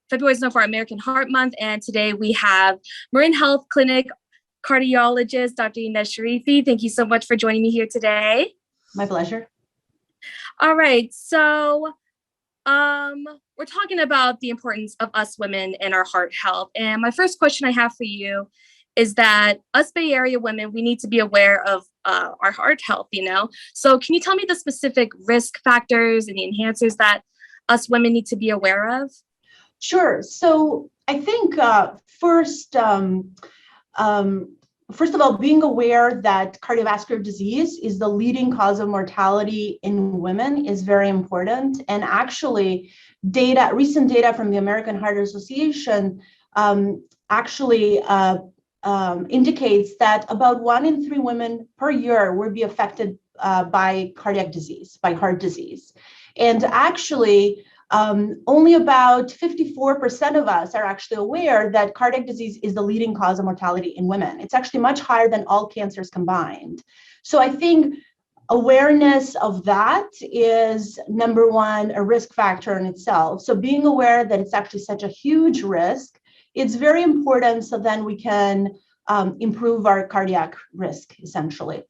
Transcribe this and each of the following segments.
February is known for American Heart Month, and today we have MarinHealth Clinic cardiologist, Dr. Ines Sherifi. Thank you so much for joining me here today. My pleasure. All right, so we're talking about the importance of us women and our heart health. And my first question I have for you is that us Bay Area women, we need to be aware of our heart health, So can you tell me the specific risk factors and the enhancers that us women need to be aware of? Sure. So I think first of all, being aware that cardiovascular disease is the leading cause of mortality in women is very important. And actually, recent data from the American Heart Association indicates that about 1 in 3 women per year will be affected by cardiac disease, by heart disease. And actually, only about 54% of us are actually aware that cardiac disease is the leading cause of mortality in women. It's actually much higher than all cancers combined. So I think awareness of that is, number one, a risk factor in itself. So being aware that it's actually such a huge risk, it's very important so then we can improve our cardiac risk, essentially.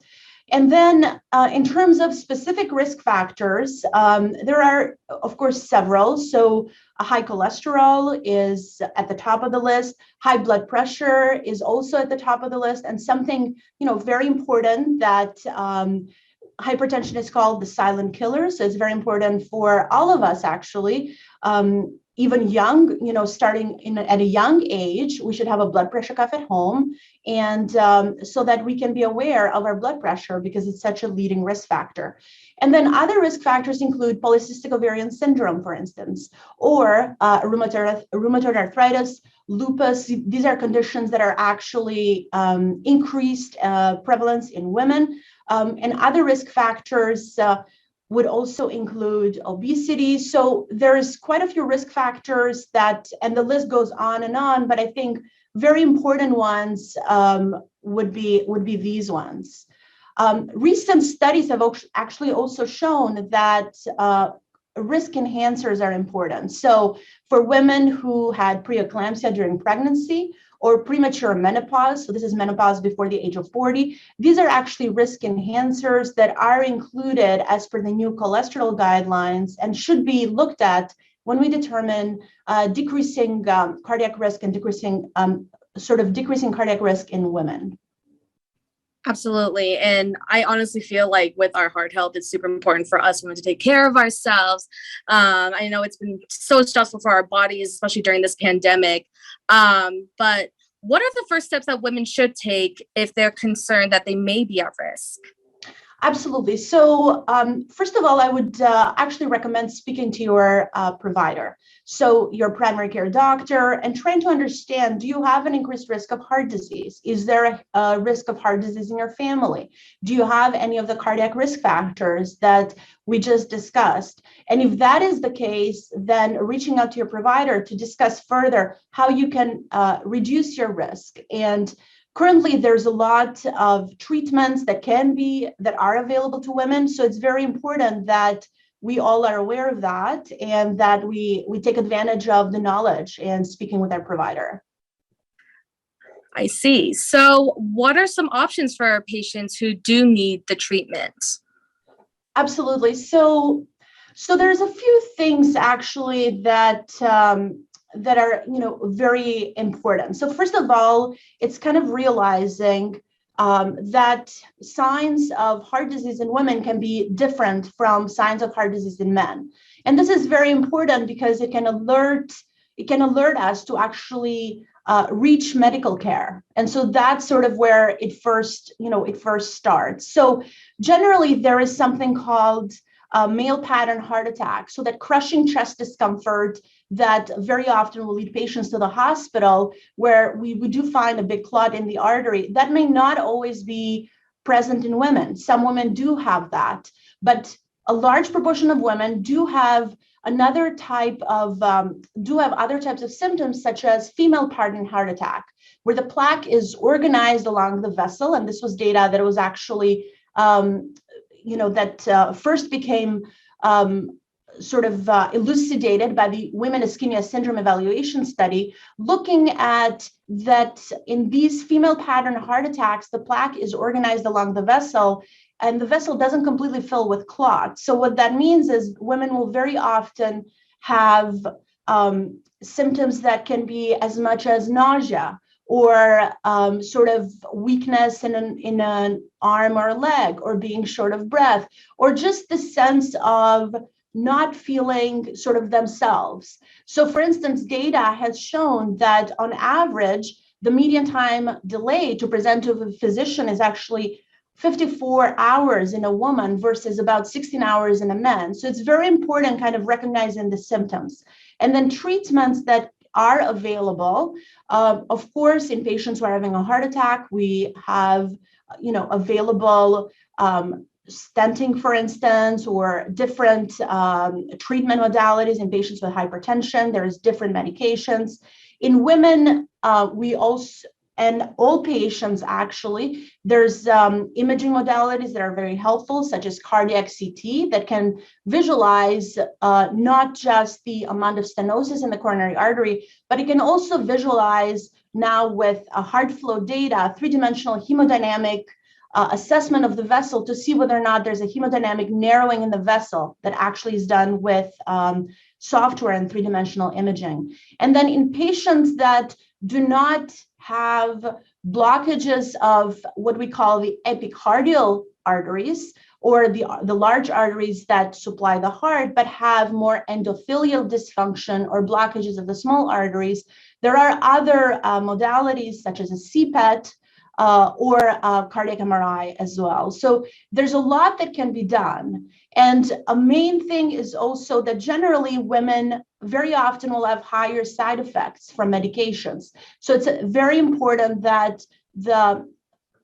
And then in terms of specific risk factors, there are, of course, several. So a high cholesterol is at the top of the list. High blood pressure is also at the top of the list. And something, very important that hypertension is called the silent killer. So it's very important for all of us, actually. Even young, starting at a young age, we should have a blood pressure cuff at home, and so that we can be aware of our blood pressure because it's such a leading risk factor. And then other risk factors include polycystic ovarian syndrome, for instance, or rheumatoid arthritis, lupus. These are conditions that are actually increased prevalence in women. And other risk factors would also include obesity. So there's quite a few risk factors and the list goes on and on, but I think very important ones would be these ones. Recent studies have actually also shown that risk enhancers are important. So for women who had preeclampsia during pregnancy or premature menopause, so this is menopause before the age of 40, these are actually risk enhancers that are included as per the new cholesterol guidelines and should be looked at when we determine decreasing cardiac risk and decreasing cardiac risk in women. Absolutely. And I honestly feel like with our heart health, it's super important for us women to take care of ourselves. I know it's been so stressful for our bodies, especially during this pandemic. But what are the first steps that women should take if they're concerned that they may be at risk? Absolutely. So first of all, I would actually recommend speaking to your provider. So your primary care doctor, and trying to understand, do you have an increased risk of heart disease? Is there a risk of heart disease in your family? Do you have any of the cardiac risk factors that we just discussed? And if that is the case, then reaching out to your provider to discuss further how you can reduce your risk. And currently, there's a lot of treatments that are available to women. So it's very important that we all are aware of that and that we take advantage of the knowledge and speaking with our provider. I see. So what are some options for our patients who do need the treatment? Absolutely. So there's a few things actually that are very important. So first of all, it's kind of realizing that signs of heart disease in women can be different from signs of heart disease in men. And this is very important because it can alert us to actually reach medical care. And so that's sort of where it first starts. So generally there is something called male pattern heart attack. So that crushing chest discomfort that very often will lead patients to the hospital where we do find a big clot in the artery. That may not always be present in women. Some women do have that, but a large proportion of women do have other types of symptoms, such as female pattern heart attack, where the plaque is organized along the vessel. And this was data that was actually, first became sort of elucidated by the Women Ischemia Syndrome Evaluation Study, looking at that in these female pattern heart attacks, the plaque is organized along the vessel, and the vessel doesn't completely fill with clot. So what that means is women will very often have symptoms that can be as much as nausea, or sort of weakness in an arm or leg, or being short of breath, or just the sense of not feeling sort of themselves. So for instance, data has shown that on average, the median time delay to present to a physician is actually 54 hours in a woman versus about 16 hours in a man. So it's very important kind of recognizing the symptoms. And then treatments that are available. Of course, in patients who are having a heart attack, we have, available stenting, for instance, or different treatment modalities in patients with hypertension. There's different medications. In women, we also, and all patients actually, there's imaging modalities that are very helpful, such as cardiac CT, that can visualize not just the amount of stenosis in the coronary artery, but it can also visualize now with a heart flow data, three-dimensional hemodynamic assessment of the vessel to see whether or not there's a hemodynamic narrowing in the vessel that actually is done with software and three-dimensional imaging. And then in patients that do not have blockages of what we call the epicardial arteries, or the large arteries that supply the heart, but have more endothelial dysfunction or blockages of the small arteries, there are other modalities such as a CPET, or cardiac MRI as well. So there's a lot that can be done. And a main thing is also that generally women very often will have higher side effects from medications. So it's very important that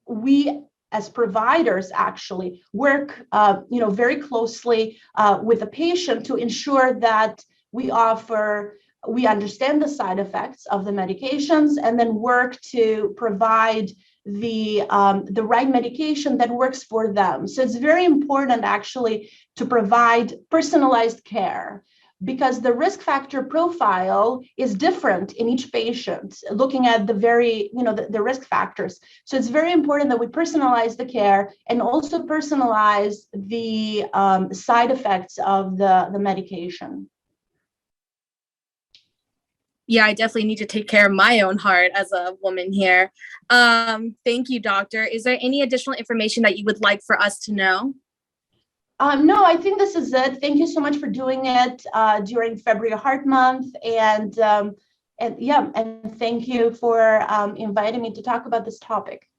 we as providers actually work very closely with the patient to ensure that we understand the side effects of the medications, and then work to provide the right medication that works for them. So it's very important actually to provide personalized care, because the risk factor profile is different in each patient, looking at the risk factors. So it's very important that we personalize the care and also personalize the side effects of the medication. Yeah, I definitely need to take care of my own heart as a woman here. Thank you, doctor. Is there any additional information that you would like for us to know? No, I think this is it. Thank you so much for doing it during February Heart Month, and thank you for inviting me to talk about this topic.